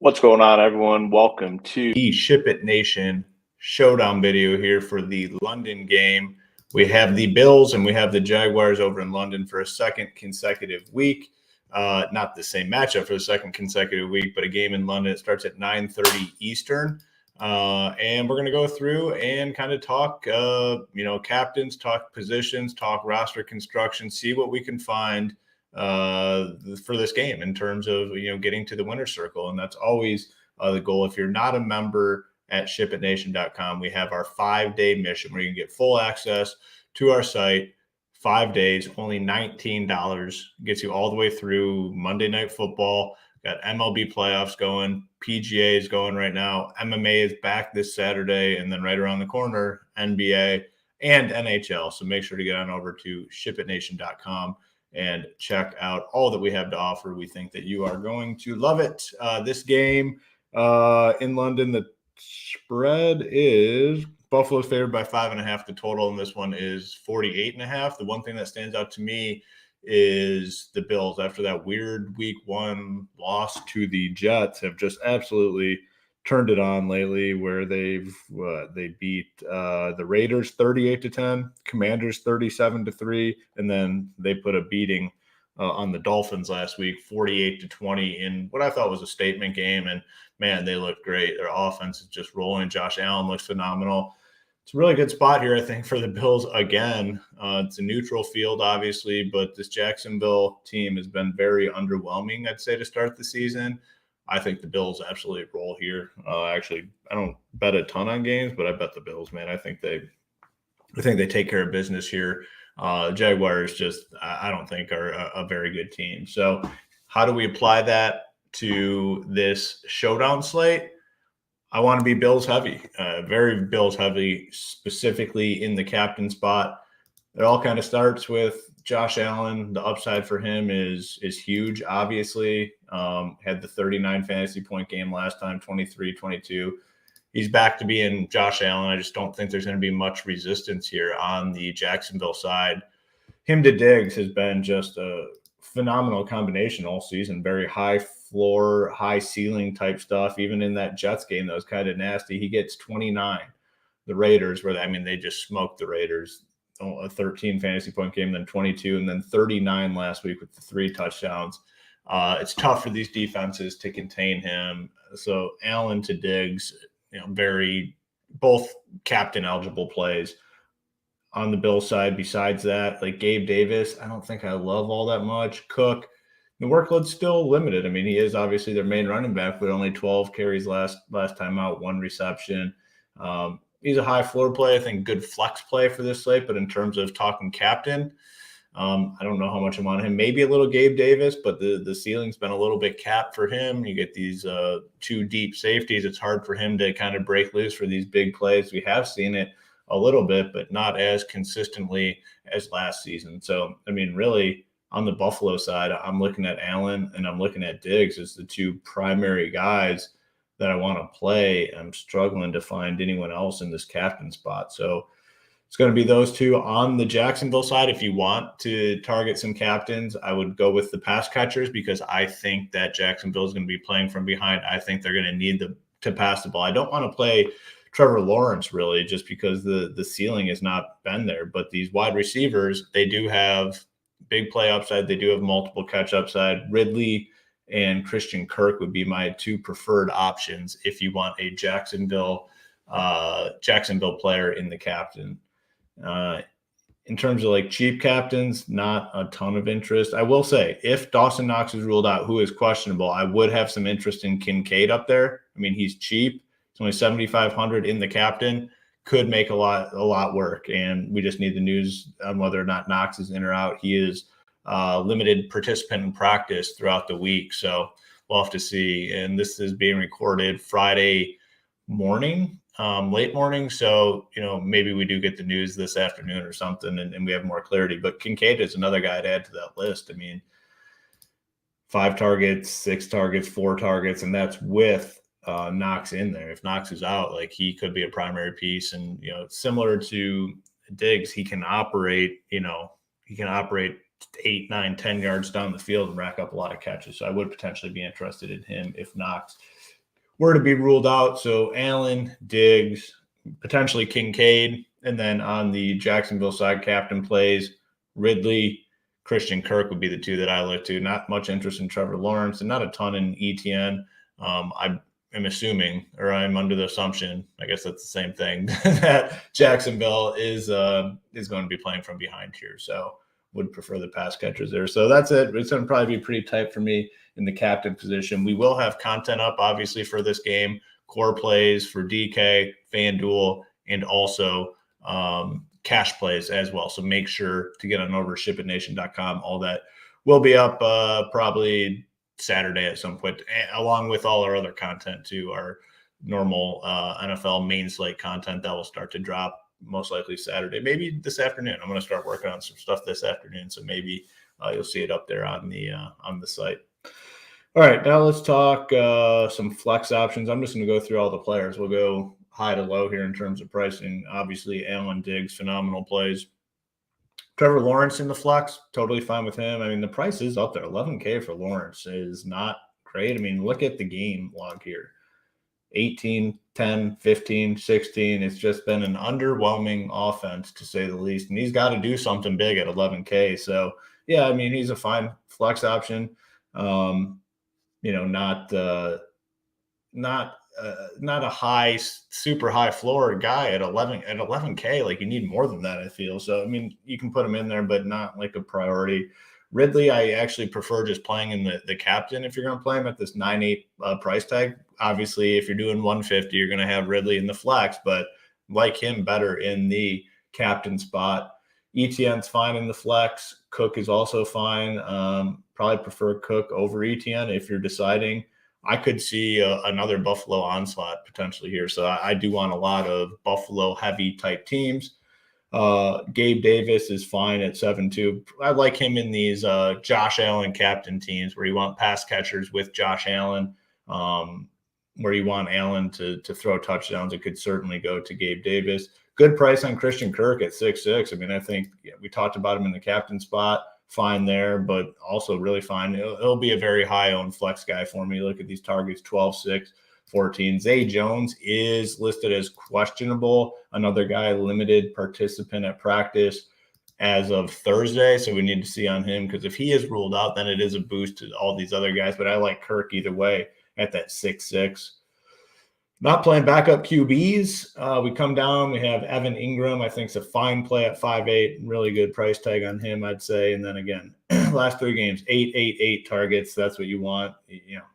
What's going on, everyone? Welcome to the SHIPIT Nation Showdown video here for the London game. We have the Bills and we have the Jaguars over in London for a second consecutive week. Not the same matchup for the second consecutive week, but a game in London. It starts at 9:30 Eastern. And we're going to go through and kind of talk, captains, talk positions, talk roster construction, see what we can find for this game in terms of, getting to the winner's circle. And that's always the goal. If you're not a member at shipitnation.com, we have our 5-day mission where you can get full access to our site, 5 days, only $19, gets you all the way through Monday Night Football. Got MLB playoffs going, PGA is going right now, MMA is back this Saturday, and then right around the corner, NBA and NHL. So make sure to get on over to shipitnation.com and check out all that we have to offer. We think that you are going to love it. This game in London, the spread is Buffalo's favored by 5.5. The total in this one is 48.5. The one thing that stands out to me is the Bills, after that weird week one loss to the Jets, have just absolutely turned it on lately, where they beat the Raiders 38-10, Commanders 37-3, and then they put a beating on the Dolphins last week 48-20 in what I thought was a statement game. And man, they look great. Their offense is just rolling. Josh Allen looks phenomenal. It's a really good spot here, I think, for the Bills again. It's a neutral field, obviously, but this Jacksonville team has been very underwhelming, I'd say, to start the season. I think the Bills absolutely roll here. Actually, I don't bet a ton on games, but I bet the Bills, man. I think they take care of business here. Jaguars just, I don't think, are a very good team. So how do we apply that to this showdown slate? I want to be Bills heavy, very Bills heavy, specifically in the captain spot. It all kind of starts with Josh Allen. The upside for him is huge, obviously. Had the 39 fantasy point game last time, 23-22. He's back to being Josh Allen. I just don't think there's going to be much resistance here on the Jacksonville side. Him to Diggs has been just a phenomenal combination all season. Very high floor, high ceiling type stuff. Even in that Jets game that was kind of nasty, he gets 29. The Raiders, they just smoked the Raiders. A 13 fantasy point game, then 22, and then 39 last week with the 3 touchdowns. It's tough for these defenses to contain him. So Allen to Diggs, both captain eligible plays. On the Bills side, besides that, like Gabe Davis, I don't think I love all that much. Cook, the workload's still limited. He is obviously their main running back, but only 12 carries last time out, 1 reception. He's a high floor play. I think good flex play for this slate. But in terms of talking captain, I don't know how much I'm on him. Maybe a little Gabe Davis, but the ceiling's been a little bit capped for him. You get these 2 deep safeties. It's hard for him to kind of break loose for these big plays. We have seen it a little bit, but not as consistently as last season. So, really, on the Buffalo side, I'm looking at Allen and I'm looking at Diggs as the 2 primary guys that I want to play. I'm struggling to find anyone else in this captain spot. So it's going to be those 2 on the Jacksonville side. If you want to target some captains, I would go with the pass catchers, because I think that Jacksonville is going to be playing from behind. I think they're going to need to pass the ball. I don't want to play Trevor Lawrence, really, just because the ceiling has not been there. But these wide receivers, they do have big play upside. They do have multiple catch upside. Ridley and Christian Kirk would be my 2 preferred options if you want a Jacksonville player in the captain. In terms of cheap captains, not a ton of interest. I will say, if Dawson Knox is ruled out, who is questionable, I would have some interest in Kincaid up there. He's cheap. It's only 7,500 in the captain. Could make a lot work, and we just need the news on whether or not Knox is in or out. He is limited participant in practice throughout the week, so we'll have to see. And this is being recorded Friday morning, late morning, so maybe we do get the news this afternoon or something, and we have more clarity. But Kincaid is another guy to add to that list. 5 targets, 6 targets, 4 targets, and that's with Knox in there. If Knox is out, he could be a primary piece. And similar to Diggs, he can operate 8, 9, 10 yards down the field and rack up a lot of catches. So I would potentially be interested in him if Knox were to be ruled out. So Allen, Diggs, potentially Kincaid, and then on the Jacksonville side, captain plays Ridley, Christian Kirk would be the two that I look to. Not much interest in Trevor Lawrence and not a ton in ETN. I am assuming, or I'm under the assumption, I guess that's the same thing, that Jacksonville is going to be playing from behind here. So would prefer the pass catchers there. So that's it. It's going to probably be pretty tight for me in the captain position. We will have content up, obviously, for this game, core plays for DK, FanDuel, and also cash plays as well. So make sure to get on over to SHIPITNation.com. All that will be up probably Saturday at some point, along with all our other content too, our normal NFL main slate content that will start to drop most likely Saturday, maybe this afternoon. I'm going to start working on some stuff this afternoon, so maybe you'll see it up there on the site. All right, now let's talk some flex options. I'm just going to go through all the players. We'll go high to low here in terms of pricing. Obviously, Allen, Diggs, phenomenal plays. Trevor Lawrence in the flex, totally fine with him. I mean, the price is up there. $11K for Lawrence is not great. I mean, look at the game log here. 18, 10, 15, 16. It's just been an underwhelming offense, to say the least. And he's got to do something big at $11K. So, yeah, I mean, he's a fine flex option. Not a high, super high floor guy at 11K. Like, you need more than that, I feel. So, I mean, you can put him in there, but not like a priority. Ridley, I actually prefer just playing in the captain if you're going to play him at this 9.8 price tag. Obviously, if you're doing 150, you're going to have Ridley in the flex, but like him better in the captain spot. ETN's fine in the flex. Cook is also fine. Probably prefer Cook over ETN if you're deciding. I could see another Buffalo onslaught potentially here. So I do want a lot of Buffalo heavy type teams. Gabe Davis is fine at 7.2. I like him in these Josh Allen captain teams where you want pass catchers with Josh Allen, where you want Allen to throw touchdowns. It could certainly go to Gabe Davis. Good price on Christian Kirk at 6.6. I mean, I think we talked about him in the captain spot. Fine there, but also really fine. It'll be a very high-owned flex guy for me. Look at these targets, 12, 6, 14. Zay Jones is listed as questionable. Another guy, limited participant at practice as of Thursday, so we need to see on him, because if he is ruled out, then it is a boost to all these other guys. But I like Kirk either way at that 6.6. Not playing backup QBs. We come down. We have Evan Ingram. I think it's a fine play at 5.8. Really good price tag on him, I'd say. And then again, last 3 games, 8 targets. That's what you want.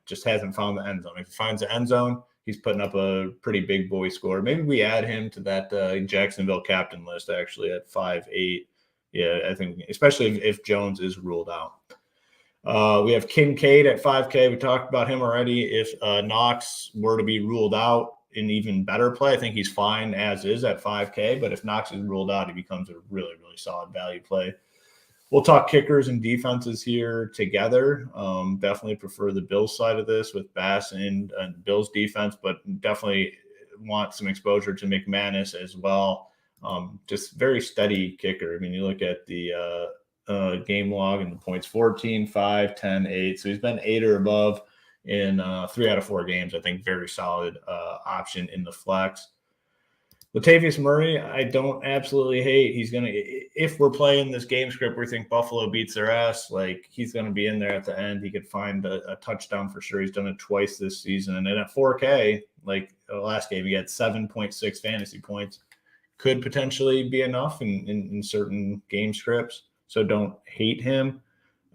Just hasn't found the end zone. If he finds the end zone, he's putting up a pretty big boy score. Maybe we add him to that Jacksonville captain list actually at 5.8. Yeah, I think especially if Jones is ruled out. We have Kincaid at 5K. We talked about him already. If Knox were to be ruled out, an even better play. I think he's fine as is at 5K, but if Knox is ruled out, he becomes a really, really solid value play. We'll talk kickers and defenses here together. Definitely prefer the Bills side of this with Bass and Bills defense, but definitely want some exposure to McManus as well. Just very steady kicker. I mean, you look at the game log and the points, 14, 5, 10, 8. So he's been 8 or above in 3 out of 4 games. I think very solid option in the flex. Latavius Murray, I don't absolutely hate. He's going to, if we're playing this game script, we think Buffalo beats their ass, like he's going to be in there at the end. He could find a touchdown for sure. He's done it twice this season. And then at 4K, like last game, he had 7.6 fantasy points. Could potentially be enough in certain game scripts. So don't hate him.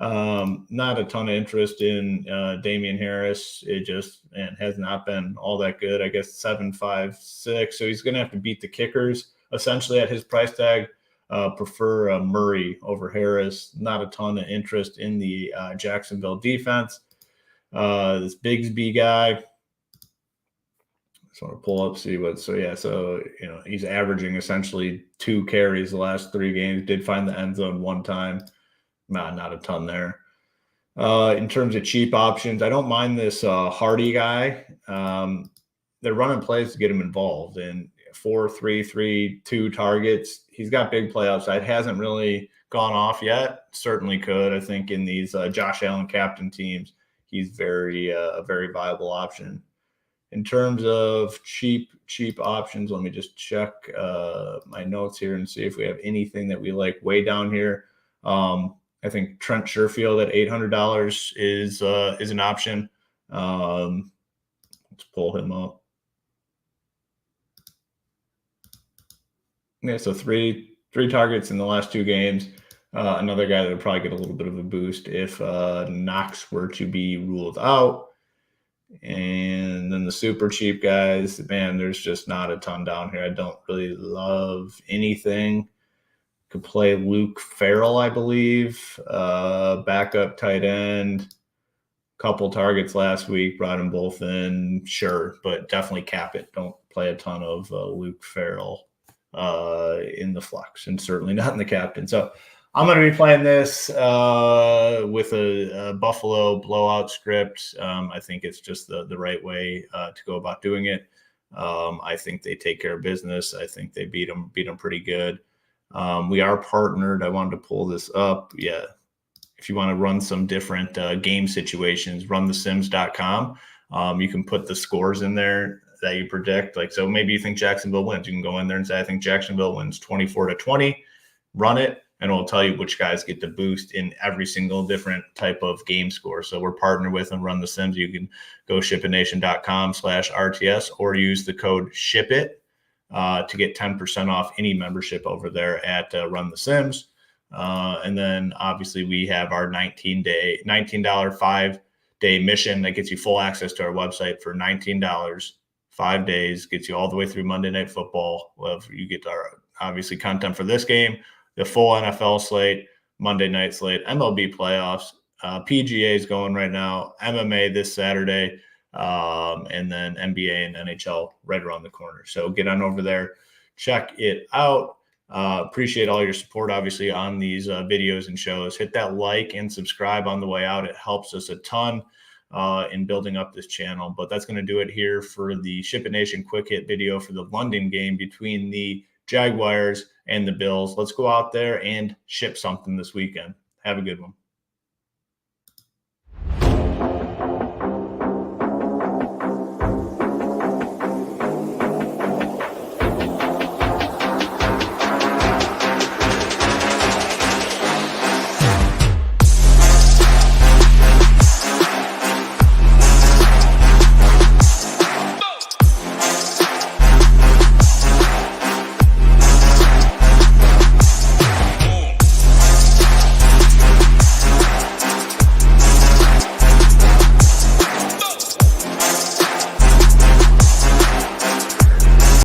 Not a ton of interest in Damian Harris. It just has not been all that good. I guess 7.56. So he's going to have to beat the kickers essentially at his price tag. Prefer Murray over Harris. Not a ton of interest in the Jacksonville defense. This Bigsby guy. Just want to pull up, see what. So he's averaging essentially 2 carries the last 3 games. Did find the end zone 1 time. Not a ton there. In terms of cheap options, I don't mind this Hardy guy. They're running plays to get him involved. And 4, 3, 3, 2 targets. He's got big play upside. Hasn't really gone off yet. Certainly could. I think in these Josh Allen captain teams, he's a very viable option. In terms of cheap options, let me just check my notes here and see if we have anything that we like way down here. I think Trent Sherfield at $800 is an option. Let's pull him up. Yeah, so three targets in the last 2 games. Another guy that would probably get a little bit of a boost if Knox were to be ruled out. And then the super cheap guys, man, there's just not a ton down here. I don't really love anything. Could play Luke Farrell, I believe, backup tight end. Couple targets last week, brought them both in, sure, but definitely cap it. Don't play a ton of Luke Farrell in the flex, and certainly not in the captain. So I'm going to be playing this with a Buffalo blowout script. I think it's just the right way to go about doing it. I think they take care of business. I think they beat them pretty good. We are partnered. I wanted to pull this up. Yeah. If you want to run some different game situations, runthesims.com. You can put the scores in there that you predict. Like, so maybe you think Jacksonville wins. You can go in there and say, I think Jacksonville wins 24-20, run it, and it'll tell you which guys get the boost in every single different type of game score. So we're partnered with them, Run the Sims. You can go shipitnation.com/RTS or use the code SHIPIT to get 10% off any membership over there at Run the Sims. And then obviously we have our $19 5-day mission that gets you full access to our website for $19, 5 days, gets you all the way through Monday Night Football. Well, you get our obviously content for this game, the full NFL slate, Monday night slate, MLB playoffs, PGA is going right now, MMA this Saturday, and then NBA and NHL right around the corner. So get on over there, check it out. Appreciate all your support, obviously, on these videos and shows. Hit that like and subscribe on the way out. It helps us a ton in building up this channel. But that's going to do it here for the Ship It Nation quick hit video for the London game between the Jaguars and the Bills. Let's go out there and ship something this weekend. Have a good one.